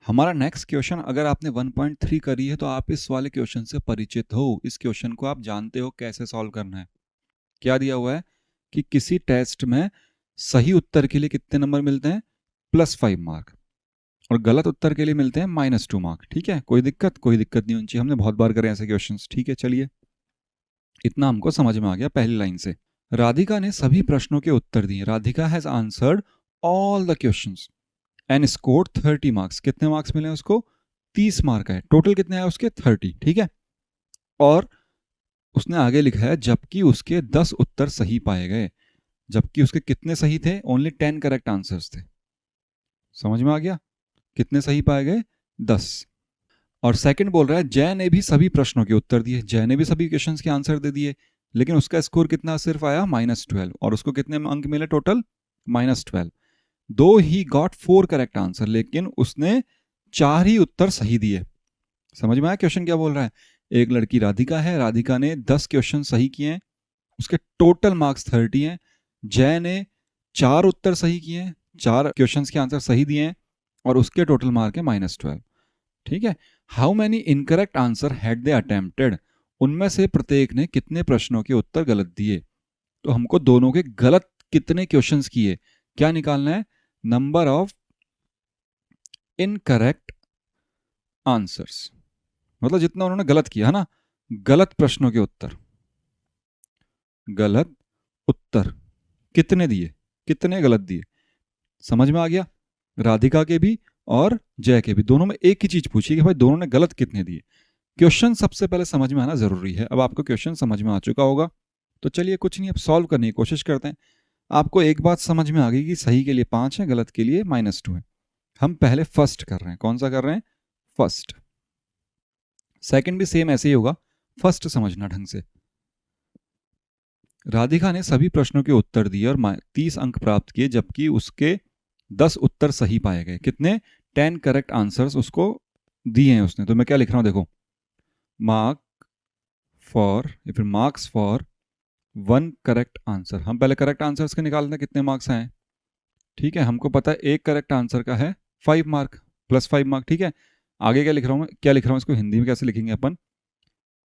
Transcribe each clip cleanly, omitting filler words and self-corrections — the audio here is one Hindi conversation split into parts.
हमारा नेक्स्ट क्वेश्चन, अगर आपने 1.3 करी है तो आप इस वाले क्वेश्चन से परिचित हो, इस क्वेश्चन को आप जानते हो कैसे सॉल्व करना है। क्या दिया हुआ है कि किसी टेस्ट में सही उत्तर के लिए कितने नंबर मिलते हैं, +5 मार्क, और गलत उत्तर के लिए मिलते हैं -2 मार्क। ठीक है, कोई दिक्कत नहीं होनी चाहिए, हमने बहुत बार करे ऐसे क्वेश्चन। ठीक है, चलिए, इतना हमको समझ में आ गया पहली लाइन से। राधिका ने सभी प्रश्नों के उत्तर दिए। Radhika has answered all the questions and scored 30 marks. कितने मार्क्स मिले उसको, 30 मार्क है। टोटल कितने आए उसके, 30। ठीक है, और उसने आगे लिखा है जबकि उसके 10 उत्तर सही पाए गए। जबकि उसके कितने सही थे, ओनली 10 करेक्ट आंसर्स थे। समझ में आ गया, कितने सही पाए गए, 10। और सेकंड बोल रहा है जय ने भी सभी प्रश्नों के उत्तर दिए। जय ने भी सभी क्वेश्चंस के आंसर दे दिए, लेकिन उसका स्कोर कितना सिर्फ आया, -12, और उसको कितने अंक मिले टोटल, -12। दो ही गॉट 4 करेक्ट आंसर, लेकिन उसने 4 ही उत्तर सही दिए। समझ में आया क्वेश्चन क्या बोल रहा है। एक लड़की राधिका है, राधिका ने 10 क्वेश्चन सही किए हैं, उसके टोटल मार्क्स 30 हैं। जय ने 4 उत्तर सही किए हैं, 4 क्वेश्चंस के आंसर सही दिए हैं, और उसके टोटल मार्क है -12। ठीक है, how many incorrect answer had they attempted. उनमें से प्रत्येक ने कितने प्रश्नों के उत्तर गलत दिए। तो हमको दोनों के गलत कितने क्वेश्चंस किए क्या निकालना है, नंबर ऑफ इनकरेक्ट आंसर्स, मतलब जितना उन्होंने गलत किया है ना, गलत प्रश्नों के उत्तर, गलत उत्तर कितने दिए, कितने गलत दिए। समझ में आ गया, राधिका के भी और जय के भी, दोनों में एक ही चीज पूछी कि भाई दोनों ने गलत कितने दिए। क्वेश्चन सबसे पहले समझ में आना जरूरी है। अब आपको क्वेश्चन समझ में आ चुका होगा, तो चलिए कुछ नहीं, अब सॉल्व करने की कोशिश करते हैं। आपको एक बात समझ में आ गई कि सही के लिए 5 है, गलत के लिए -2 है। हम पहले फर्स्ट कर रहे हैं, कौन सा कर रहे हैं, फर्स्ट। सेकंड भी सेम ऐसे ही होगा, फर्स्ट समझना ढंग से। राधिका ने सभी प्रश्नों के उत्तर दिए और 30 अंक प्राप्त किए, जबकि उसके 10 उत्तर सही पाए गए। कितने, 10 करेक्ट आंसर्स उसको दिए हैं उसने। तो मैं क्या लिख रहा हूं देखो, मार्क फॉर या फिर मार्क्स फॉर 1 करेक्ट आंसर। हम पहले करेक्ट आंसर्स के निकालते हैं कितने मार्क्स आए। ठीक है, हमको पता है एक करेक्ट आंसर का है 5 मार्क, +5 मार्क। ठीक है, आगे क्या लिख रहा हूं मैं, क्या लिख रहा हूं इसको हिंदी में कैसे लिखेंगे अपन,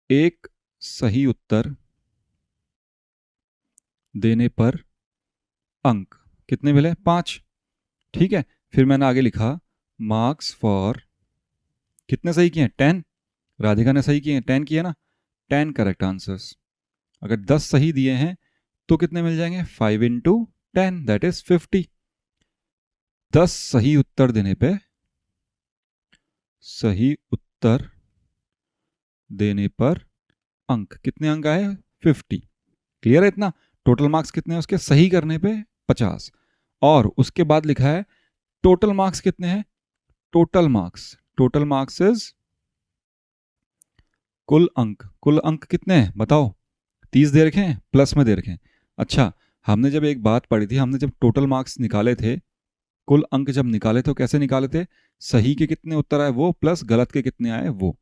एक सही उत्तर देने पर अंक कितने मिले, 5। ठीक है, फिर मैंने आगे लिखा मार्क्स फॉर, कितने सही किए, 10। राधिका ने सही किए, 10 किए ना, 10 करेक्ट आंसर्स। अगर 10 सही दिए हैं तो कितने मिल जाएंगे, 5 इंटू 10 दैट इज 50। 10 सही उत्तर देने पे, सही उत्तर देने पर अंक, कितने अंक आए, 50। क्लियर है इतना। टोटल मार्क्स कितने हैं उसके, सही करने पे 50। और उसके बाद लिखा है टोटल मार्क्स कितने हैं, टोटल मार्क्स इज कुल अंक। कुल अंक कितने हैं बताओ, 30 दे रखे हैं, प्लस में दे रखे हैं। अच्छा, हमने जब एक बात पढ़ी थी, हमने जब टोटल मार्क्स निकाले थे, कुल अंक जब निकाले थे, कैसे निकाले थे, सही के कितने उत्तर आए वो प्लस गलत के कितने आए वो।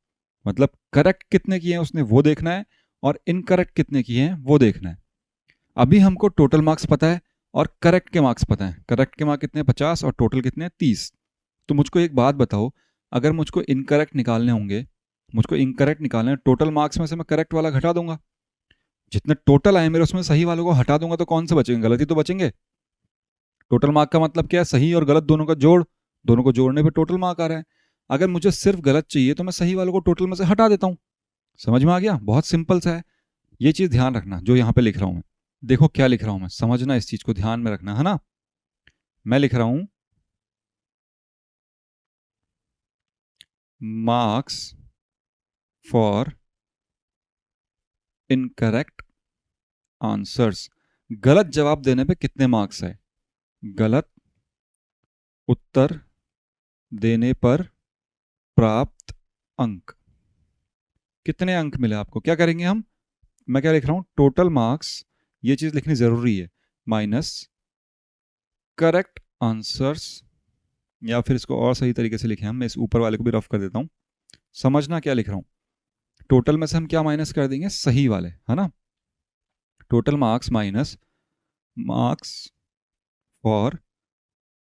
मतलब करेक्ट कितने किए हैं उसने वो देखना है, और इनकरेक्ट कितने किए हैं वो देखना है। अभी हमको टोटल मार्क्स पता है और करेक्ट के मार्क्स पता है। करेक्ट के मार्क्स कितने, 50, और टोटल कितने, 30। तो मुझको एक बात बताओ, अगर मुझको इनकरेक्ट निकालने होंगे, मुझको इनकरेक्ट निकालने हैं, टोटल मार्क्स में से मैं करेक्ट वाला घटा दूंगा, जितने टोटल आए मेरे उसमें सही वालों को हटा दूंगा, तो कौन से बचेंगे, गलत ही तो बचेंगे। टोटल मार्क का मतलब क्या है, सही और गलत दोनों का जोड़, दोनों को जोड़ने पे टोटल मार्क आ रहा है। अगर मुझे सिर्फ गलत चाहिए तो मैं सही वालों को टोटल में से हटा देता हूं। समझ में आ गया, बहुत सिंपल सा है। ये चीज ध्यान रखना जो यहां पे लिख रहा हूं मैं। देखो क्या लिख रहा हूं मैं, समझना, इस चीज को ध्यान में रखना है ना। मैं लिख रहा हूं मार्क्स फॉर इनकरेक्ट आंसर्स, गलत जवाब देने पे कितने मार्क्स है, गलत उत्तर देने पर प्राप्त अंक, कितने अंक मिले आपको। क्या करेंगे हम, मैं क्या लिख रहा हूं, टोटल मार्क्स, ये चीज लिखनी जरूरी है, माइनस करेक्ट आंसर्स, या फिर इसको और सही तरीके से लिखें हम, मैं इस ऊपर वाले को भी रफ कर देता हूं। समझना क्या लिख रहा हूं, टोटल में से हम क्या माइनस कर देंगे, सही वाले, है ना। Total marks minus marks for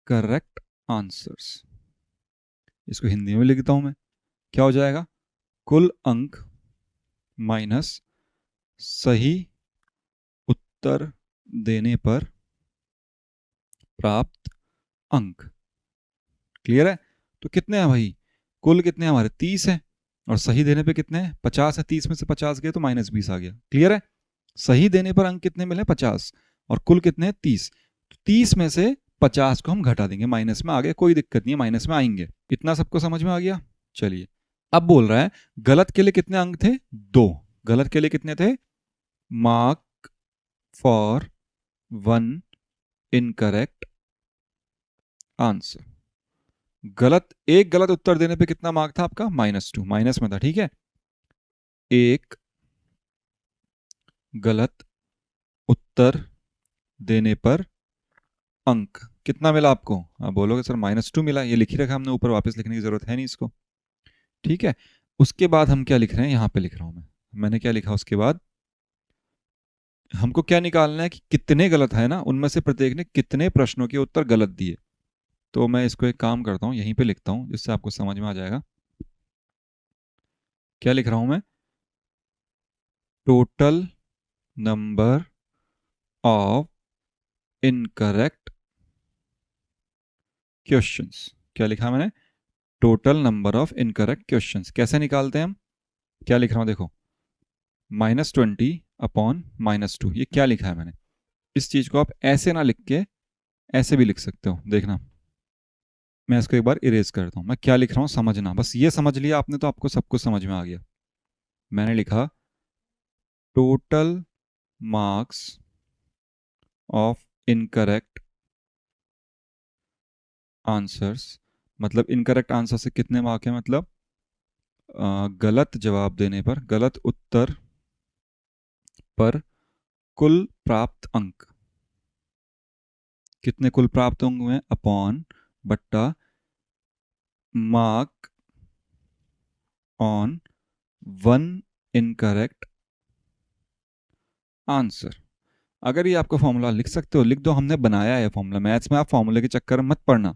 correct answers. इसको हिंदी में लिखता हूं मैं, क्या हो जाएगा, कुल अंक माइनस सही उत्तर देने पर प्राप्त अंक। क्लियर है? तो कितने हैं भाई, कुल कितने हैं हमारे 30 है, और सही देने पे कितने हैं 50 है, 30 में से 50 गए तो -20 आ गया। क्लियर है? सही देने पर अंक कितने मिले 50, और कुल कितने हैं 30। 30 में से 50 को हम घटा देंगे, माइनस में आ गए, कोई दिक्कत नहीं है, माइनस में आएंगे। इतना सबको समझ में आ गया? चलिए अब बोल रहा है गलत के लिए कितने अंक थे, 2। गलत के लिए कितने थे, मार्क फॉर 1 इनकरेक्ट आंसर। एक गलत उत्तर देने पे कितना मार्क था आपका, -2, माइनस में था। ठीक है, एक गलत उत्तर देने पर अंक कितना मिला आपको, आप बोलोगे सर -2 मिला, ये लिख ही रखा हमने ऊपर, वापस लिखने की जरूरत है नहीं इसको। ठीक है, उसके बाद हम क्या लिख रहे हैं, यहां पे लिख रहा हूं मैंने क्या लिखा, उसके बाद हमको क्या निकालना है कि कितने गलत है ना, उनमें से प्रत्येक ने कितने प्रश्नों के उत्तर गलत दिए। तो मैं इसको एक काम करता हूं, यहीं पे लिखता हूं जिससे आपको समझ में आ जाएगा। क्या लिख रहा हूं मैं, total number of incorrect questions. क्या लिखा मैंने, total number of incorrect questions. कैसे निकालते हैं हम, क्या लिख रहा हूं देखो, -20 अपॉन -2, ये क्या लिखा है मैंने। इस चीज को आप ऐसे ना लिख के ऐसे भी लिख सकते हो, देखना मैं इसको एक बार इरेज करता हूं। मैं क्या लिख रहा हूं समझना, बस ये समझ लिया आपने तो आपको सब कुछ समझ में आ गया। मैंने लिखा total marks of incorrect answers, मतलब इनकरेक्ट आंसर से कितने मार्क है, मतलब गलत जवाब देने पर, गलत उत्तर पर कुल प्राप्त अंक। कितने कुल प्राप्त अंक हुए, अपॉन बट्टा मार्क ऑन 1 इनकरेक्ट आंसर। अगर ये आपको फॉर्मूला लिख सकते हो लिख दो, हमने बनाया है फॉर्मूला, मैथ्स में आप फॉर्मूले के चक्कर में मत पड़ना।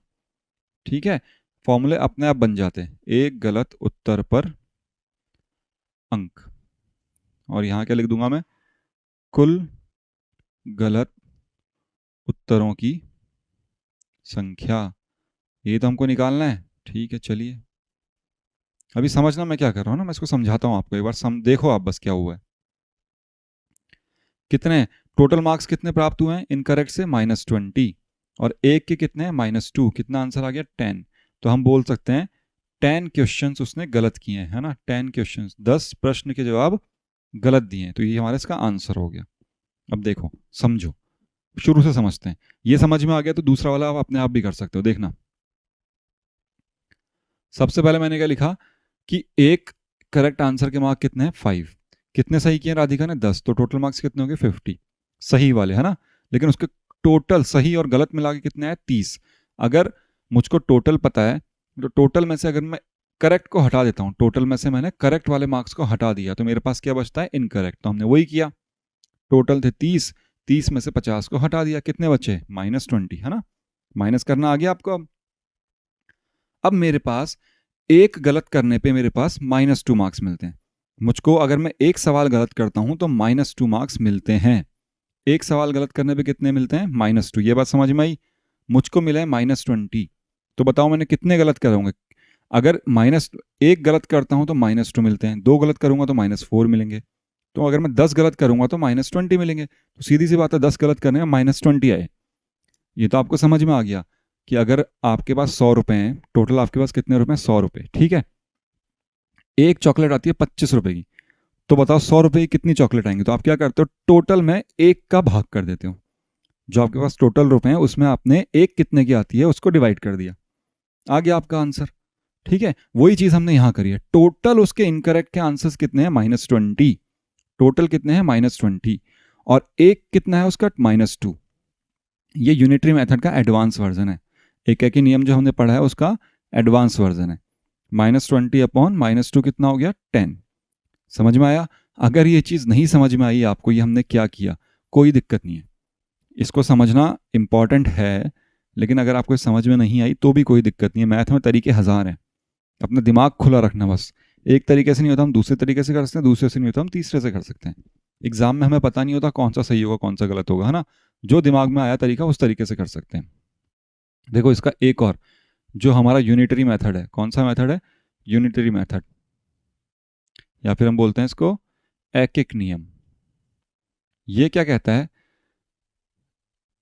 ठीक है, फॉर्मूले अपने आप बन जाते हैं, एक गलत उत्तर पर अंक, और यहां क्या लिख दूंगा मैं, कुल गलत उत्तरों की संख्या। ये तो हमको निकालना है। ठीक है, चलिए अभी समझना मैं क्या कर रहा हूं ना, मैं इसको समझाता हूं आपको एक बार, देखो आप बस क्या हुआ है। कितने टोटल मार्क्स कितने प्राप्त हुए हैं इनकरेक्ट से, -20, और एक के कितने हैं -2, कितना आंसर आ गया 10। तो हम बोल सकते हैं 10 क्वेश्चंस उसने गलत किए हैं, है ना, 10 क्वेश्चंस, 10 प्रश्न के जवाब गलत दिए हैं, तो ये हमारा इसका आंसर हो गया। अब देखो समझो, शुरू से समझते हैं, ये समझ में आ गया तो दूसरा वाला आप अपने आप भी कर सकते हो, देखना। सबसे पहले मैंने क्या लिखा कि एक करेक्ट आंसर के मार्क कितने हैं 5, कितने सही किए राधिका ने 10, तो टोटल मार्क्स कितने हो गए 50 सही वाले, है ना। लेकिन उसके टोटल सही और गलत मिला के कितने आए 30। अगर मुझको टोटल पता है तो टोटल में से अगर मैं करेक्ट को हटा देता हूं, टोटल में से मैंने करेक्ट वाले मार्क्स को हटा दिया तो मेरे पास क्या बचता है इनकरेक्ट, तो हमने वही किया। टोटल थे 30, 30 में से 50 को हटा दिया, कितने बचे -20, है ना, माइनस करना आ गया आपको। अब मेरे पास एक गलत करने पे मेरे पास -2 मार्क्स मिलते हैं। मुझको अगर मैं एक सवाल गलत करता हूं तो -2 मार्क्स मिलते हैं। एक सवाल गलत करने पे कितने मिलते हैं -2, ये बात समझ में आई। मुझको मिला है -20, तो बताओ मैंने कितने गलत करे होंगे। अगर एक गलत करता हूं तो -2 मिलते हैं, 2 गलत करूंगा तो -4 मिलेंगे, तो अगर मैं 10 गलत करूंगा तो -20 मिलेंगे। तो सीधी सी बात है 10 गलत करने में -20 आए। ये तो आपको समझ में आ गया कि अगर आपके पास 100 रुपए हैं, टोटल आपके पास कितने रुपए हैं 100 रुपए, ठीक है, एक चॉकलेट आती है 25 रुपए की, तो बताओ 100 रुपए की कितनी चॉकलेट आएंगी। तो आप क्या करते हो, टोटल में एक का भाग कर देते हो, जो आपके पास टोटल रुपए हैं उसमें आपने एक कितने की आती है उसको डिवाइड कर दिया, आ गया आपका आंसर। ठीक है, वही चीज हमने यहां करी है। टोटल उसके इनकरेक्ट के आंसर्स कितने हैं -20, टोटल कितने हैं -20, और एक कितना है उसका -2। ये यूनिटरी मेथड का एडवांस वर्जन है, एक एक नियम जो हमने पढ़ा है उसका एडवांस वर्जन है। -20 अपॉन -2 कितना हो गया 10। समझ में आया? अगर ये चीज नहीं समझ में आई आपको ये हमने क्या किया, कोई दिक्कत नहीं है, इसको समझना इंपॉर्टेंट है, लेकिन अगर आपको समझ में नहीं आई तो भी कोई दिक्कत नहीं है, मैथ में तरीके हजार हैं। अपना दिमाग खुला रखना बस। एक तरीके से नहीं होता हम दूसरे तरीके से कर सकते हैं, दूसरे से नहीं होता हम तीसरे से कर सकते हैं। एग्जाम में हमें पता नहीं होता कौन सा सही होगा कौन सा गलत होगा, है ना। जो दिमाग में आया तरीका उस तरीके से कर सकते हैं। देखो इसका एक और जो हमारा यूनिटरी मेथड है, कौन सा मेथड है? यूनिटरी मेथड, या फिर हम बोलते हैं इसको एकक नियम। ये क्या कहता है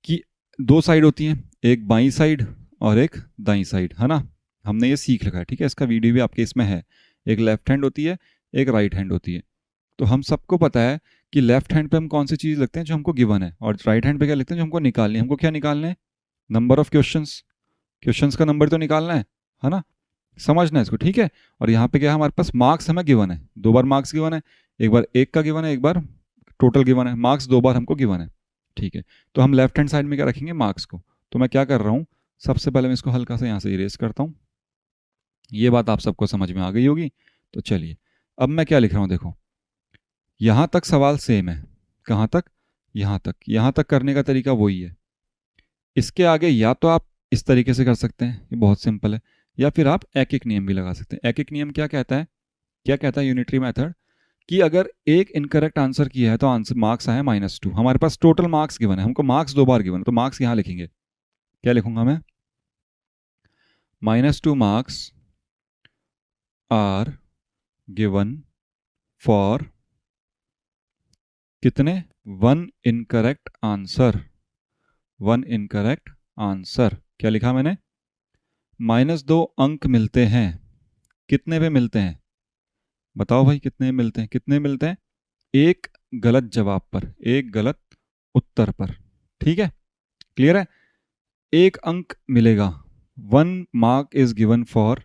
कि दो साइड होती हैं, एक बाईं साइड और एक दाईं साइड, है ना। हमने ये सीख रखा है, ठीक है, इसका वीडियो भी आपके इसमें है। एक लेफ्ट हैंड होती है, एक राइट हैंड होती है। तो हम सबको पता है कि लेफ्ट हैंड पे हम कौन सी चीज़ लिखते हैं जो हमको गिवन है, और राइट हैंड पे क्या लिखते हैं जो हमको निकालनी है। हमको क्या निकालना है? नंबर ऑफ क्वेश्चंस, क्वेश्चंस का नंबर तो निकालना है ना। समझना है इसको, ठीक है। और यहाँ पे क्या है, हमारे पास मार्क्स हमें गिवन है, दो बार मार्क्स गिवन है, एक बार एक का गिवन है, एक बार टोटल गिवन है, मार्क्स दो बार हमको गिवन है, ठीक है। तो हम लेफ्ट हैंड साइड में क्या रखेंगे? मार्क्स को। तो मैं क्या कर रहा हूँ, सबसे पहले मैं इसको हल्का सा यहाँ से इरेज करता हूँ। ये बात आप सबको समझ में आ गई होगी। तो चलिए अब मैं क्या लिख रहा हूँ, देखो यहाँ तक सवाल सेम है। कहाँ तक? यहाँ तक। यहाँ तक करने का तरीका वही है। इसके आगे या तो आप इस तरीके से कर सकते हैं, ये बहुत सिंपल है, या फिर आप एक एक नियम भी लगा सकते हैं। एक एक नियम क्या कहता है? क्या कहता है यूनिटरी मेथड? कि अगर एक इनकरेक्ट आंसर किया है तो आंसर मार्क्स आए -2। हमारे पास टोटल मार्क्स गिवन है, हमको मार्क्स दो बार गिवन है, तो मार्क्स यहाँ लिखेंगे। क्या लिखूंगा मैं? -2 मार्क्स आर गिवन फॉर कितने? One incorrect answer. One incorrect answer. क्या लिखा मैंने? -2 अंक मिलते हैं। कितने पे मिलते हैं? बताओ भाई, कितने मिलते हैं? कितने मिलते हैं? एक गलत जवाब पर, एक गलत उत्तर पर, ठीक है। क्लियर है? एक अंक मिलेगा। 1 मार्क इज गिवन फॉर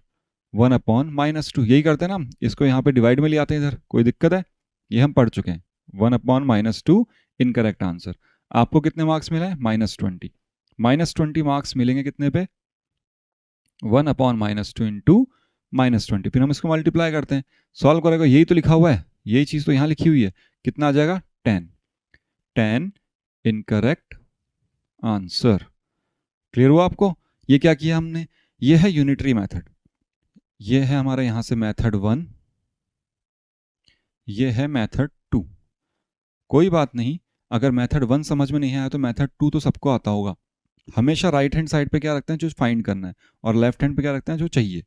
1/-2। यही करते हैं ना हम, इसको यहाँ पे डिवाइड में ले आते हैं इधर। कोई दिक्कत है? ये हम पढ़ चुके हैं। 1/-2 इनकरेक्ट आंसर। आपको कितने मार्क्स मिले हैं? -20। -20 मार्क्स मिलेंगे कितने पे? 1/-2 इंटू -20। फिर हम इसको मल्टीप्लाई करते हैं, सॉल्व करेगा। यही तो लिखा हुआ है, यही चीज़ तो यहाँ लिखी हुई है। कितना आ जाएगा? 10 इनकरेक्ट आंसर। क्लियर हुआ आपको? ये क्या किया हमने? ये है यूनिटरी मेथड। ये है हमारा यहाँ से मेथड 1, ये है मेथड 2। कोई बात नहीं, अगर मेथड 1 समझ में नहीं आया तो मेथड 2 तो सबको आता होगा। हमेशा राइट हैंड साइड पे क्या रखते हैं? जो फाइंड करना है, और लेफ्ट हैंड पे क्या रखते हैं? जो चाहिए।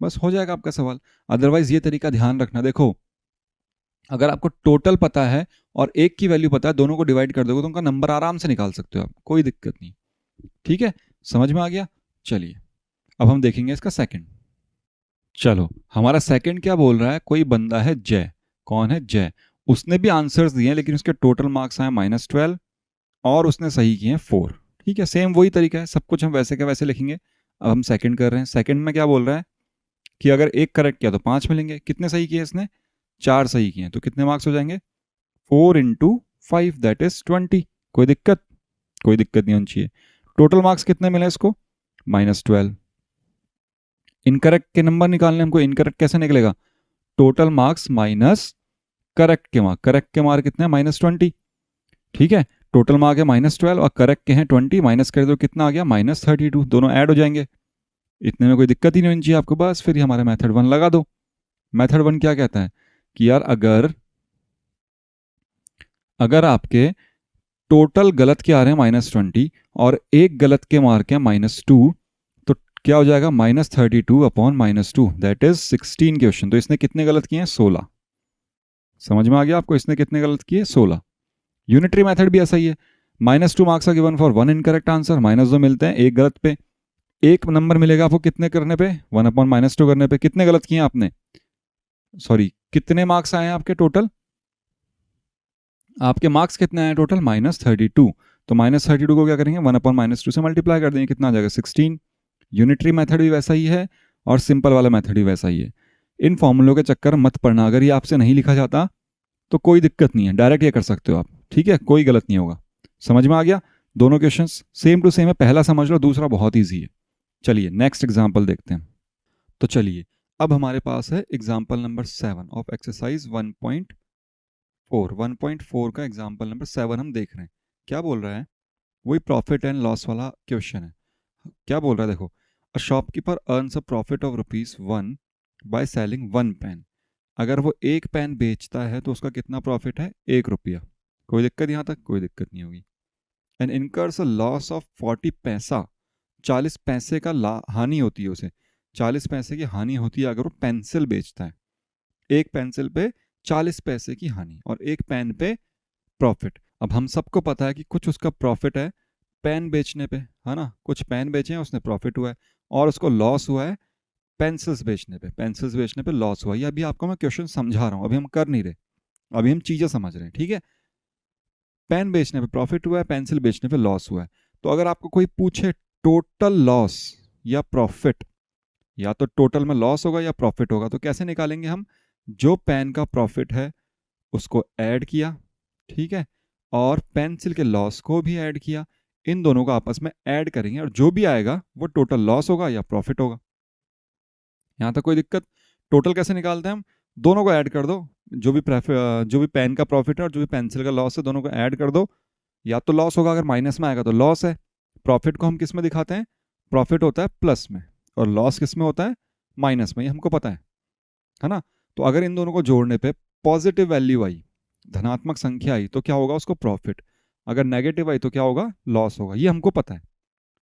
बस हो जाएगा आपका सवाल। अदरवाइज ये तरीका ध्यान रखना, देखो अगर आपको टोटल पता है और एक की वैल्यू पता है, दोनों को डिवाइड कर दोगे तो उनका नंबर आराम से निकाल सकते हो आप, कोई दिक्कत नहीं। ठीक है, समझ में आ गया? चलिए अब हम देखेंगे इसका सेकंड। चलो हमारा सेकंड क्या बोल रहा है? कोई बंदा है जय। कौन है? जय। उसने भी आंसर्स दिए हैं लेकिन उसके टोटल मार्क्स आए -12 और उसने सही किए हैं 4। ठीक है, सेम वही तरीका है, सब कुछ हम वैसे का वैसे लिखेंगे। अब हम सेकंड कर रहे हैं। सेकंड में क्या बोल रहा है कि अगर एक करेक्ट किया तो 5 मिलेंगे। कितने सही किए इसने? 4 सही किए, तो कितने मार्क्स हो जाएंगे? 4 इंटू 5 दैट इज 20। कोई दिक्कत? कोई दिक्कत नहीं होनी चाहिए। टोटल मार्क्स कितने मिले इसको? -12। इनकरेक्ट के नंबर निकालने हमको। इनकरेक्ट कैसे निकलेगा? टोटल मार्क्स माइनस करेक्ट के मार्क। करेक्ट के मार्क कितने? -20। ठीक है, टोटल मार्क है -12 और करेक्ट के हैं 20, माइनस कर दो कितना आ गया? -32। दोनों ऐड हो जाएंगे। इतने में कोई दिक्कत ही नहीं होनी चाहिए आपको। बस फिर हमारा मेथड 1 लगा दो। मेथड 1 क्या कहता है कि यार अगर आपके टोटल गलत के आ रहे हैं -20 और एक गलत के मार्क है -2, तो क्या हो जाएगा? -32/-2 दैट इज 16 क्वेश्चन। तो इसने कितने गलत किए हैं? 16। समझ में आ गया आपको? इसने कितने गलत किए? 16। यूनिटरी मेथड भी ऐसा ही है। -2 marks are given for 1 incorrect answer. -2 मिलते हैं एक गलत पे। एक नंबर मिलेगा आपको कितने करने पे? 1/-2 करने पे। कितने गलत किए आपने? सॉरी, कितने मार्क्स आए हैं आपके टोटल? आपके मार्क्स कितने आए टोटल? -32। तो -32 को क्या करेंगे? 1/-2 से मल्टीप्लाई कर देंगे। कितना आ जाएगा? 16। यूनिटरी मेथड भी वैसा ही है और सिंपल वाला मेथड भी वैसा ही है। इन फॉर्मूलों के चक्कर मत पड़ना। अगर ये आपसे नहीं लिखा जाता तो कोई दिक्कत नहीं है, डायरेक्ट ये कर सकते हो आप। ठीक है, कोई गलत नहीं होगा। समझ में आ गया? दोनों क्वेश्चंस सेम टू सेम है। पहला समझ लो, दूसरा बहुत ईजी है। चलिए नेक्स्ट एग्जाम्पल देखते हैं। तो चलिए अब हमारे पास है एग्जाम्पल नंबर 7 ऑफ एक्सरसाइज 1.4 का एग्जाम्पल नंबर 7 हम देख रहे हैं। क्या बोल रहा है? वही प्रॉफिट एंड लॉस वाला क्वेश्चन है। क्या बोल रहा है? देखो, a shopkeeper earns a profit of ₹1 by selling 1 pen. अगर वो 1 पेन बेचता है तो उसका कितना प्रॉफिट है? 1 रुपया। कोई दिक्कत यहाँ तक? कोई दिक्कत नहीं होगी। And incurs a loss of 40 पैसा, 40 पैसे का हानि होती है उसे, 40 पैसे की हानि होती है अगर वो पेंसिल बेचता है। एक पेंसिल पे 40 पैसे की हानि और एक पेन पे प्रॉफिट। अब हम सबको पता है कि कुछ उसका प्रॉफिट है पेन बेचने पे, है ना, कुछ पेन बेचे हैं उसने प्रॉफिट हुआ है, और उसको लॉस हुआ है पेंसिल्स बेचने पे, पेंसिल्स बेचने पे लॉस हुआ है। ये अभी आपको मैं क्वेश्चन समझा रहा हूँ, अभी हम कर नहीं रहे, अभी हम चीज़ें समझ रहे हैं, ठीक है। पेन बेचने पे प्रॉफिट हुआ है, पेंसिल बेचने पे लॉस हुआ है। तो अगर आपको कोई पूछे टोटल लॉस या प्रॉफिट, या तो टोटल में लॉस होगा या प्रॉफिट होगा, तो कैसे निकालेंगे हम? जो पेन का प्रॉफिट है उसको ऐड किया, ठीक है, और पेंसिल के लॉस को भी ऐड किया, इन दोनों को आपस में ऐड करेंगे और जो भी आएगा वो टोटल लॉस होगा या प्रॉफिट होगा। यहाँ तक कोई दिक्कत? टोटल कैसे निकालते हैं हम? दोनों को ऐड कर दो, जो भी पेन का प्रॉफिट है और जो भी पेंसिल का लॉस है, दोनों को ऐड कर दो। या तो लॉस होगा, अगर माइनस में आएगा तो लॉस है। प्रॉफिट को हम किस में दिखाते हैं? प्रॉफिट होता है प्लस में, और लॉस किस में होता है? माइनस में, ये हमको पता है ना। तो अगर इन दोनों को जोड़ने पे पॉजिटिव वैल्यू आई, धनात्मक संख्या आई, तो क्या होगा? उसको प्रॉफिट। अगर नेगेटिव आई तो क्या होगा? लॉस होगा। ये हमको पता है।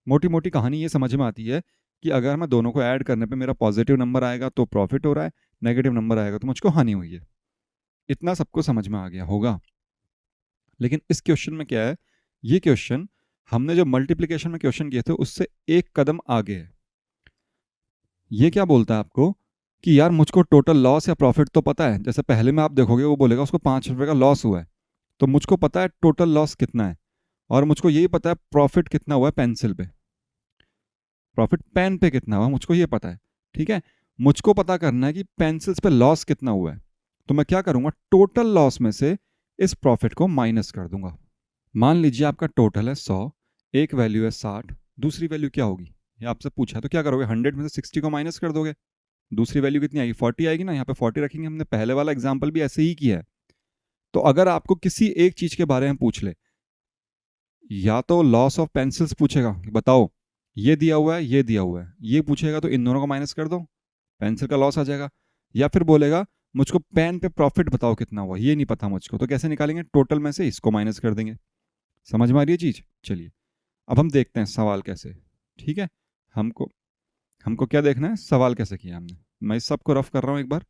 मोटी मोटी कहानी ये समझ में आती है कि अगर मैं दोनों को ऐड करने पे मेरा पॉजिटिव नंबर आएगा तो प्रॉफिट हो रहा है, नेगेटिव नंबर आएगा तो मुझको हानि हुई है। इतना सबको समझ में आ गया होगा। लेकिन इस क्वेश्चन में क्या है? ये क्वेश्चन हमने जो मल्टीप्लिकेशन में क्वेश्चन किए थे उससे एक कदम आगे है। ये क्या बोलता है आपको कि यार मुझको टोटल लॉस या प्रॉफिट तो पता है, जैसे पहले में आप देखोगे वो बोलेगा उसको 5 रुपए का लॉस हुआ है, तो मुझको पता है टोटल लॉस कितना है, और मुझको यही पता है प्रॉफिट कितना हुआ है पेंसिल पे, प्रॉफिट पेन पे कितना हुआ मुझको ये पता है, ठीक है। मुझको पता करना है कि पेंसिल्स पे लॉस कितना हुआ है, तो मैं क्या करूंगा? टोटल लॉस में से इस प्रॉफिट को माइनस कर दूंगा। मान लीजिए आपका टोटल है 100, एक वैल्यू है 60, दूसरी वैल्यू क्या होगी? ये आपसे पूछा है, तो क्या करोगे? 100 में से 60 को माइनस कर दोगे, दूसरी वैल्यू कितनी आएगी? 40 आएगी ना, यहाँ पे 40 रखेंगे। हमने पहले वाला एग्जाम्पल भी ऐसे ही किया है। तो अगर आपको किसी एक चीज के बारे में पूछ ले, या तो लॉस ऑफ पेंसिल्स पूछेगा कि बताओ ये दिया हुआ है, ये दिया हुआ है, ये पूछेगा तो इन दोनों को माइनस कर दो, पेंसिल का लॉस आ जाएगा। या फिर बोलेगा मुझको पेन पे प्रॉफिट बताओ कितना हुआ, ये नहीं पता मुझको, तो कैसे निकालेंगे? टोटल में से इसको माइनस कर देंगे। समझ में आ रही है चीज? चलिए अब हम देखते हैं सवाल कैसे, ठीक है। हमको हमको क्या देखना है? सवाल कैसे किया हमने। मैं इस सबको रफ कर रहा हूं एक बार।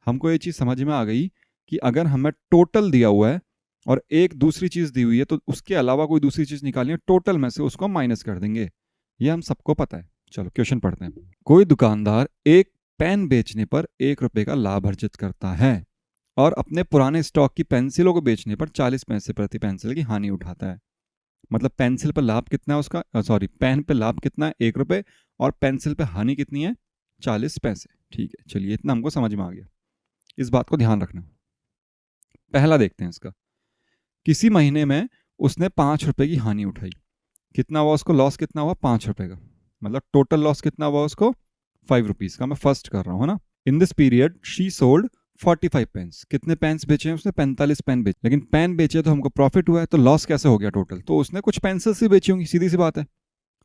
हमको ये चीज समझ में आ गई कि अगर हमें टोटल दिया हुआ है और एक दूसरी चीज दी हुई है तो उसके अलावा कोई दूसरी चीज निकालनी है, टोटल में से उसको माइनस कर देंगे। ये हम सबको पता है। चलो क्वेश्चन पढ़ते हैं। कोई दुकानदार एक पेन बेचने पर 1 रुपए का लाभ अर्जित करता है और अपने पुराने स्टॉक की पेंसिलों को बेचने पर 40 पैसे प्रति पेंसिल की हानि उठाता है। मतलब पेंसिल पर लाभ कितना है उसका? सॉरी, पेन पे लाभ कितना है? 1 रुपए, और पेंसिल पे हानि कितनी है? 40 पैसे। ठीक है, चलिए इतना हमको समझ में आ गया। इस बात को ध्यान रखना। पहला देखते हैं इसका। किसी महीने में उसने 5 रुपए की हानि उठाई। कितना हुआ उसको लॉस? कितना हुआ? 5 रुपए का। मतलब टोटल लॉस कितना हुआ उसको? 5 रुपीज का। मैं फर्स्ट कर रहा हूं, है ना। In this period she sold 45 pens. कितने पेन्स बेचे हैं उसने? 45 पेन बेचे। लेकिन पेन बेचे तो हमको प्रॉफिट हुआ है, तो लॉस कैसे हो गया टोटल? तो उसने कुछ पेंसिल्स ही बेची होंगी, सीधी सी बात है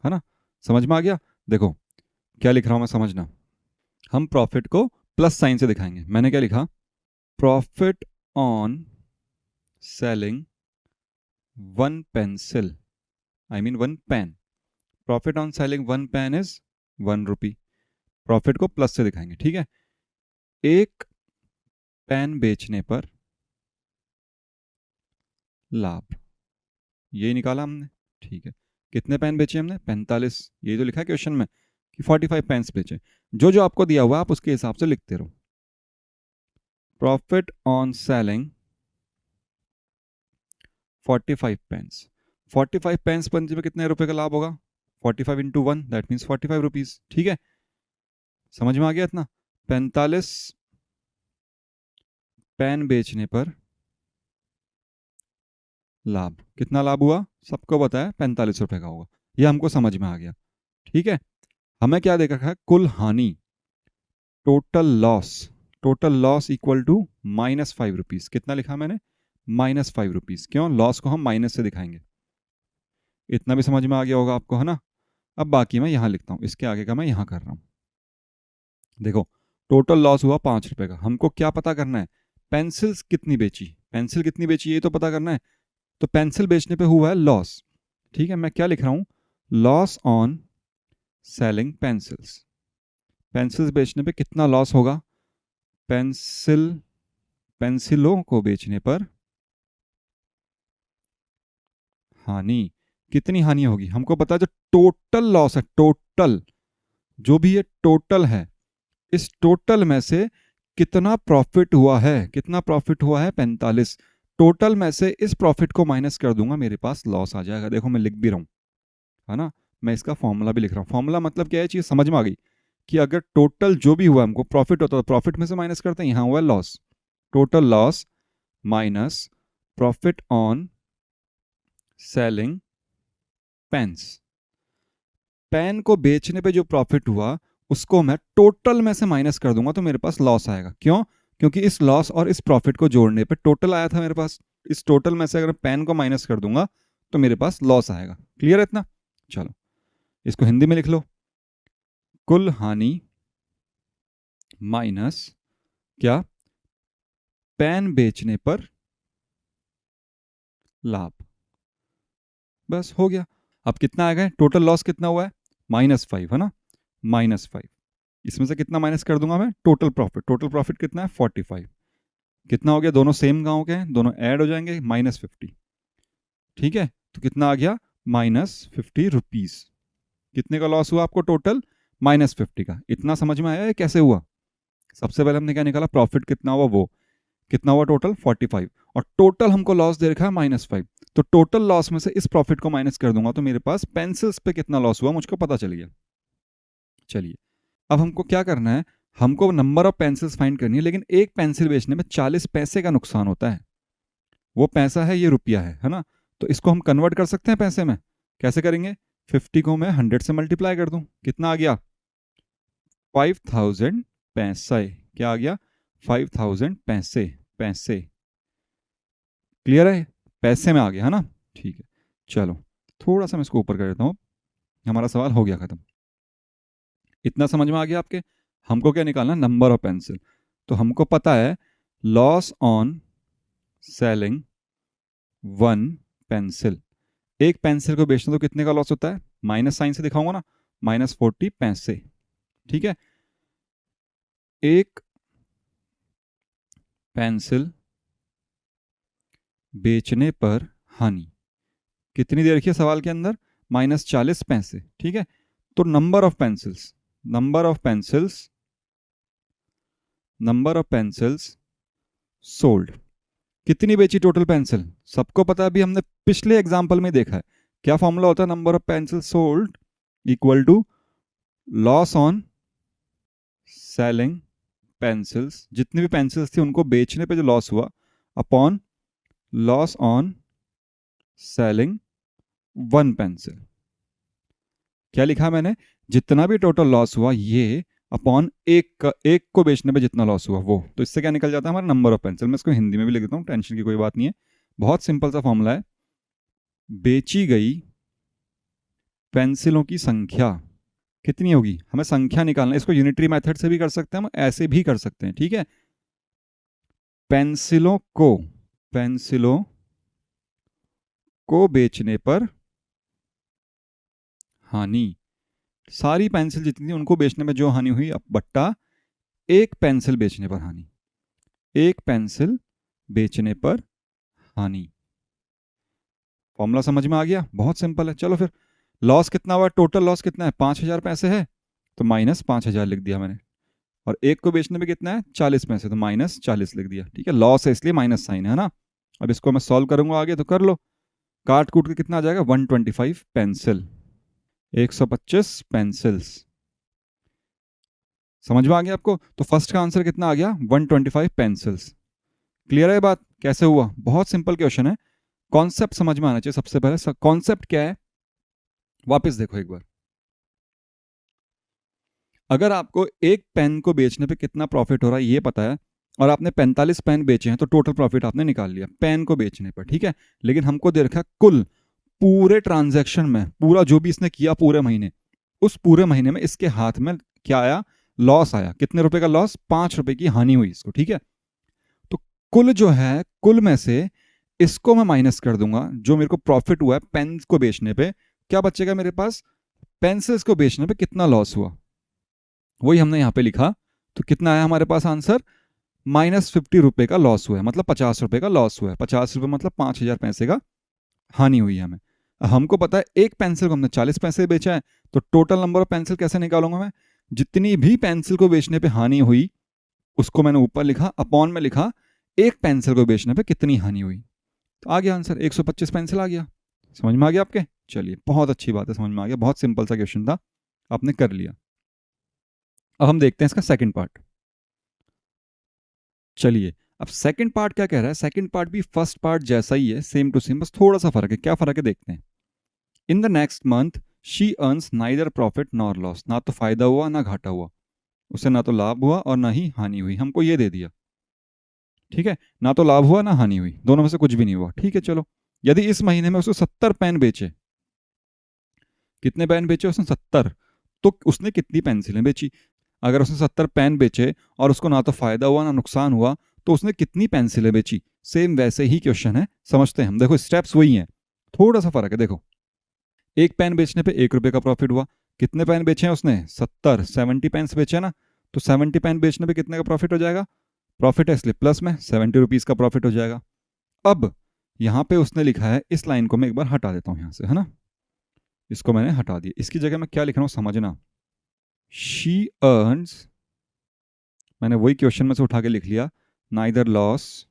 ना। समझ में आ गया? देखो क्या लिख रहा हूं मैं, समझना। हम प्रॉफिट को प्लस साइन से दिखाएंगे। मैंने क्या लिखा? Profit on selling 1 pencil, I mean 1 pen. Profit on selling 1 pen is 1 rupee. Profit को प्लस से दिखाएंगे, ठीक है। एक पेन बेचने पर लाभ, ये निकाला हमने, ठीक है। कितने पेन बेचे हमने? 45। ये जो लिखा है क्वेश्चन में कि 45 पेन्स बेचे। जो जो आपको दिया हुआ आप उसके हिसाब से लिखते रहो। Profit on selling 45 pens. 45 pens पंजे में कितने रुपए का लाभ होगा? 45 इंटू 1, दैट मीन्स 45 रुपीज, ठीक है। समझ में आ गया इतना? 45 पेन बेचने पर लाभ, कितना लाभ हुआ? सबको बताया 45 रुपए का होगा। यह हमको समझ में आ गया, ठीक है। हमें क्या देख रखा है? कुल हानि, total loss. Total loss equal to -5 rupees. कितना लिखा मैंने? -5 रुपीज। क्यों? लॉस को हम माइनस से दिखाएंगे। इतना भी समझ में आ गया होगा आपको, है ना। अब बाकी मैं यहां लिखता हूं, इसके आगे का मैं यहां कर रहा हूं। देखो टोटल लॉस हुआ 5 रुपए का। हमको क्या पता करना है, पेंसिल्स कितनी बेची, पेंसिल कितनी बेची ये तो पता करना है। तो पेंसिल बेचने पे हुआ है लॉस, ठीक है। मैं क्या लिख रहा हूं, loss on selling pencils. Pencils बेचने पे कितना लॉस होगा, पेंसिलों को बेचने पर हानि, कितनी हानि होगी हमको पता है। जो टोटल लॉस है, टोटल जो भी ये टोटल है, इस टोटल में से कितना प्रॉफिट हुआ है, कितना प्रॉफिट हुआ है 45। टोटल में से इस प्रॉफिट को माइनस कर दूंगा, मेरे पास लॉस आ जाएगा। देखो मैं लिख भी रहा हूं, है ना, मैं इसका फॉर्मूला भी लिख रहा हूं। फॉर्मूला मतलब क्या है, चीज समझ में आ गई कि अगर टोटल जो भी हुआ हमको प्रॉफिट होता है, प्रॉफिट में से माइनस करते हैं, यहां हुआ loss, total loss minus profit on selling pens. Pen को बेचने पे जो प्रॉफिट हुआ उसको मैं टोटल में से माइनस कर दूंगा तो मेरे पास लॉस आएगा। क्यों, क्योंकि इस लॉस और इस प्रॉफिट को जोड़ने पे टोटल आया था मेरे पास, इस टोटल में से अगर पेन को माइनस कर दूंगा तो मेरे पास लॉस आएगा। क्लियर है इतना? चलो इसको हिंदी में लिख लो, कुल हानि माइनस क्या, पेन बेचने पर लाभ। बस हो गया। अब कितना आ गया, टोटल लॉस कितना हुआ है, -5, है ना, -5। इसमें से कितना माइनस कर दूंगा मैं, टोटल प्रॉफिट। टोटल प्रॉफिट कितना है 45। कितना हो गया, दोनों सेम गांव के हैं, दोनों ऐड हो जाएंगे, -50। ठीक है, तो कितना आ गया, -50 रुपीज। कितने का लॉस हुआ आपको टोटल, -50 का। इतना समझ में आया है कैसे हुआ? सबसे पहले हमने क्या निकाला, प्रॉफिट कितना हुआ, वो कितना हुआ टोटल 45, और टोटल हमको लॉस दे रखा है -5। तो टोटल लॉस में से इस प्रॉफिट को माइनस कर दूंगा तो मेरे पास पेंसिल्स पे कितना लॉस हुआ मुझको पता चल गया। चलिए अब हमको क्या करना है, हमको नंबर ऑफ पेंसिल्स फाइंड करनी है, लेकिन एक पेंसिल बेचने में 40 पैसे का नुकसान होता है। वो पैसा है, ये रुपया है ना। तो इसको हम कन्वर्ट कर सकते हैं पैसे में, कैसे करेंगे, 50 को मैं 100 से मल्टीप्लाई कर दूं, कितना आ गया 5000 पैसे। क्या आ गया 5000 पैसे, पैसे। क्लियर है, पैसे में आ गया है ना। ठीक है, चलो थोड़ा सा मैं इसको ऊपर कर देता हूँ, हमारा सवाल हो गया खत्म। इतना समझ में आ गया आपके? हमको क्या निकालना, नंबर ऑफ पेंसिल। तो हमको पता है लॉस ऑन सेलिंग 1 पेंसिल। एक पेंसिल को बेचना तो कितने का लॉस होता है, माइनस साइन से दिखाऊंगा ना, -40 पैसे। ठीक है, एक पेंसिल बेचने पर हानि कितनी दे रखी है सवाल के अंदर, -40 पैसे। ठीक है, तो number of pencils, number of pencils, number of pencils sold, कितनी बेची टोटल पेंसिल, सबको पता है, अभी हमने पिछले एग्जांपल में देखा है। क्या फॉर्मूला होता है, number of pencil sold equal to loss on selling pencils, जितनी भी पेंसिल्स थी उनको बेचने पे जो लॉस हुआ, upon loss on selling 1 pencil. क्या लिखा मैंने, जितना भी टोटल लॉस हुआ ये अपॉन एक को बेचने पे जितना लॉस हुआ वो। तो इससे क्या निकल जाता है हमारा नंबर ऑफ पेंसिल। मैं इसको हिंदी में भी लिख देता हूँ, टेंशन की कोई बात नहीं है, बहुत सिंपल सा फॉर्मूला है। बेची गई पेंसिलों की संख्या कितनी होगी, हमें संख्या निकालना है। इसको यूनिटरी मेथड से भी कर सकते हैं, हम ऐसे भी कर सकते हैं। ठीक है, पेंसिलों को बेचने पर हानि, सारी पेंसिल जितनी थी उनको बेचने में जो हानि हुई, अब बट्टा एक पेंसिल बेचने पर हानि, एक पेंसिल बेचने पर हानि। फॉर्मूला समझ में आ गया, बहुत सिंपल है। चलो फिर लॉस कितना हुआ, टोटल लॉस कितना है, 5000 पैसे है, तो -5000 लिख दिया मैंने, और एक को बेचने में कितना है 40 पैसे, तो -40 लिख दिया। ठीक है, लॉस है इसलिए माइनस साइन है ना। अब इसको मैं सॉल्व करूंगा आगे, तो कर लो, काट कूट के कितना आ जाएगा, 125 पेंसिल, 125 पेंसिल्स। समझ में आ गया आपको? तो फर्स्ट का आंसर कितना आ गया, 125 पेंसिल्स। क्लियर है बात, कैसे हुआ, बहुत सिंपल क्वेश्चन है। कॉन्सेप्ट समझ में आना चाहिए सबसे पहले। कॉन्सेप्ट क्या है, वापस देखो एक बार। अगर आपको एक पेन को बेचने पे कितना प्रॉफिट हो रहा है ये पता है, और आपने 45 पेन बेचे हैं, तो टोटल प्रॉफिट आपने निकाल लिया पेन को बेचने पर। ठीक है, लेकिन हमको दे रखा कुल पूरे ट्रांजैक्शन में, पूरा जो भी इसने किया पूरे महीने, उस पूरे महीने में इसके हाथ में क्या आया, लॉस आया, कितने रुपए का लॉस, 5 रुपए की हानि हुई इसको, ठीक है। तो कुल जो है, कुल में से इसको मैं माइनस कर दूंगा, जो मेरे को प्रॉफिट हुआ है पेन को बेचने पे, क्या बचेगा मेरे पास, पेंसिल्स को बेचने पे कितना लॉस हुआ, वही हमने यहाँ पे लिखा। तो कितना आया हमारे पास आंसर, -50 रुपए का लॉस हुआ है, मतलब 50 रुपए का लॉस हुआ है। 50 रुपए मतलब 5,000 पैसे का हानि हुई है हमें। हमको पता है एक पेंसिल को हमने 40 पैसे बेचा है, तो टोटल नंबर ऑफ पेंसिल कैसे निकालूंगा मैं, जितनी भी पेंसिल को बेचने पे हानि हुई उसको मैंने ऊपर लिखा, अपॉन में लिखा एक पेंसिल को बेचने पे कितनी हानि हुई। तो आ गया आंसर, 125 पेंसिल आ गया। समझ में आ गया आपके, चलिए बहुत अच्छी बात है, समझ में आ गया, बहुत सिंपल सा क्वेश्चन था, आपने कर लिया। अब हम देखते हैं इसका सेकंड पार्ट। चलिए अब सेकंड पार्ट क्या कह रहा है, सेकंड पार्ट भी फर्स्ट पार्ट जैसा ही है, सेम टू सेम, बस थोड़ा सा फर्क है। क्या फर्क है देखते हैं। In the next month she earns neither profit nor loss, ना तो फायदा हुआ ना घाटा हुआ, उसे ना तो लाभ हुआ और ना ही हानि हुई, हमको ये दे दिया, ठीक है। ना तो लाभ हुआ ना हानि हुई, दोनों में से कुछ भी नहीं हुआ, ठीक है। चलो यदि इस महीने में उसने 70 पेन बेचे, कितने पेन बेचे उसने, 70, तो उसने कितनी पेंसिलें बेची। अगर उसने 70 पेन बेचे और उसको ना तो फायदा हुआ ना नुकसान हुआ, तो उसने कितनी पेंसिलें बेची। सेम वैसे ही क्वेश्चन है, समझते हैं हम। देखो स्टेप्स वही हैं, थोड़ा सा फर्क है। देखो एक पेन बेचने पे 1 रुपए का प्रॉफिट हुआ, कितने पेन बेचे हैं उसने, 70 पेन्स बेचे ना, तो 70 पेन बेचने पे कितने का प्रॉफिट हो जाएगा, प्रॉफिट है इसलिए प्लस में 70 रुपीज़ का प्रॉफिट हो जाएगा। अब यहाँ पे उसने लिखा है, इस लाइन को मैं एक बार हटा देता हूँ यहाँ से, है ना, इसको मैंने हटा दिया, इसकी जगह मैं क्या लिख रहा हूँ समझना, शी अर्न्स, मैंने वही क्वेश्चन में से उठा के लिख लिया, नाइदर लॉस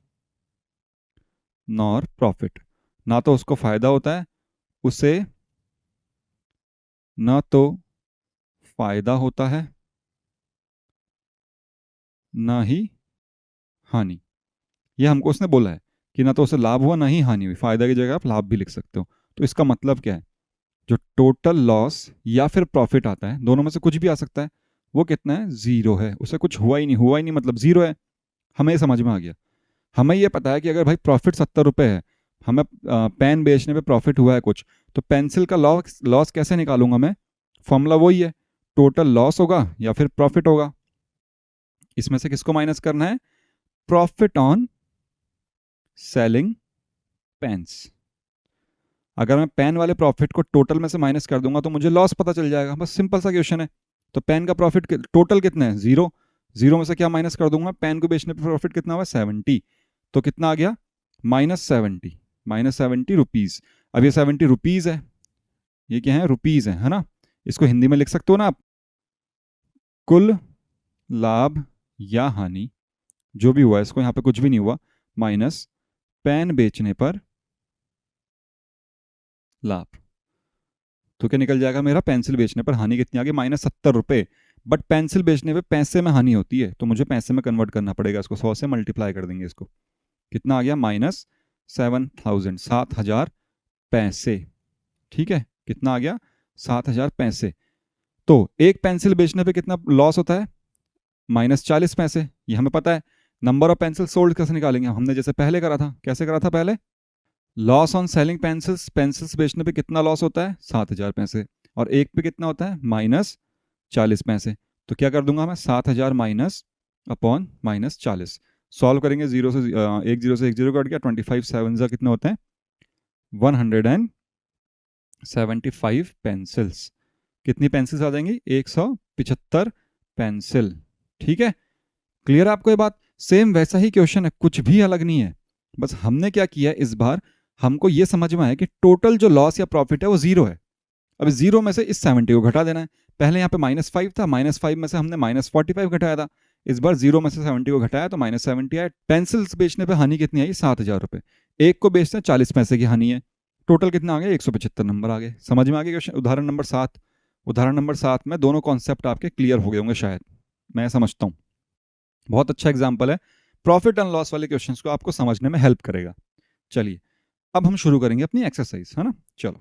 नॉर प्रॉफिट, ना तो उसको फायदा होता है, उसे ना तो फायदा होता है ना ही हानि। यह हमको उसने बोला है कि ना तो उसे लाभ हुआ ना ही हानि हुई, फायदा की जगह आप लाभ भी लिख सकते हो। तो इसका मतलब क्या है, जो टोटल लॉस या फिर प्रॉफिट आता है, दोनों में से कुछ भी आ सकता है, वो कितना है, 0 है, उसे कुछ हुआ ही नहीं, हुआ ही नहीं मतलब 0 है। हमें समझ में आ गया। हमें यह पता है कि अगर भाई प्रॉफिट 70 रुपये है, हमें पेन बेचने पे प्रॉफिट हुआ है कुछ, तो पेंसिल का लॉस लॉस कैसे निकालूंगा मैं, फॉर्मूला वही है, टोटल लॉस होगा या फिर प्रॉफिट होगा। इसमें से किसको माइनस करना है, प्रॉफिट ऑन सेलिंग पेन्स। अगर मैं पेन वाले प्रॉफिट को टोटल में से माइनस कर दूंगा तो मुझे लॉस पता चल जाएगा, बस सिंपल सा क्वेश्चन है। तो पेन का प्रॉफिट टोटल कितना है, 0, 0 में से क्या माइनस कर दूंगा, पेन को बेचने पर प्रॉफिट कितना हुआ, 70, तो कितना आ गया, -70 रुपीज़। अब ये 70 रुपीज़ है, ये क्या है, रुपीज़ है ना, इसको हिंदी में लिख सकते हो ना आप, कुल लाभ या हानि जो भी हुआ, इसको यहाँ पे कुछ भी नहीं हुआ, माइनस पेन बेचने पर लाभ। तो क्या निकल जाएगा मेरा, पेंसिल बेचने पर हानि कितनी आ गई, -70 रुपये। बट पेंसिल बेचने पे पैसे में हानि होती है, तो मुझे पैसे में कन्वर्ट करना पड़ेगा, इसको 100 से मल्टीप्लाई कर देंगे इसको, कितना आ गया, -7,000, 7,000 पैसे, ठीक है, कितना आ गया, 7,000 पैसे। तो एक पेंसिल बेचने पे कितना लॉस होता है, -40 पैसे, ये हमें पता है। नंबर ऑफ पेंसिल सोल्ड कैसे निकालेंगे, हमने जैसे पहले करा था, कैसे करा था पहले, loss on selling pencils, pencils बेचने पे कितना लॉस होता है, 7,000 पैसे, और एक पे कितना होता है, -40 पैसे। तो क्या कर दूंगा मैं, 7,000 माइनस अपॉन -40, सॉल्व करेंगे, 0 से 1 0 कट गया, 25 7 जा कितने होते हैं, 175 पेंसिल्स। कितनी पेंसिल्स आ जाएंगी, 175 पेंसिल, ठीक है। क्लियर है आपको ये बात, सेम वैसा ही क्वेश्चन है, कुछ भी अलग नहीं है। बस हमने क्या किया है इस बार, हमको ये समझ में आया कि टोटल जो लॉस या प्रॉफिट है वो 0 है। अब 0 में से इस 70 को घटा देना है। पहले यहाँ पे -5 था, -5 में से हमने -45 घटाया था, इस बार 0 में से 70 को घटाया तो -70 आया। पेंसिल्स बेचने पे हानि कितनी आई, 7,000 रुपये, एक को बेचते हैं 40 पैसे की हानि है, टोटल कितना आ गया, 175 नंबर आ गए। समझ में आ गया क्वेश्चन, उदाहरण नंबर 7। उदाहरण नंबर 7 में दोनों कॉन्सेप्ट आपके क्लियर हो गए होंगे शायद, मैं समझता हूँ। बहुत अच्छा एग्जाम्पल है, प्रॉफिट एंड लॉस वाले क्वेश्चंस को आपको समझने में हेल्प करेगा। चलिए अब हम शुरू करेंगे अपनी एक्सरसाइज, है ना, चलो।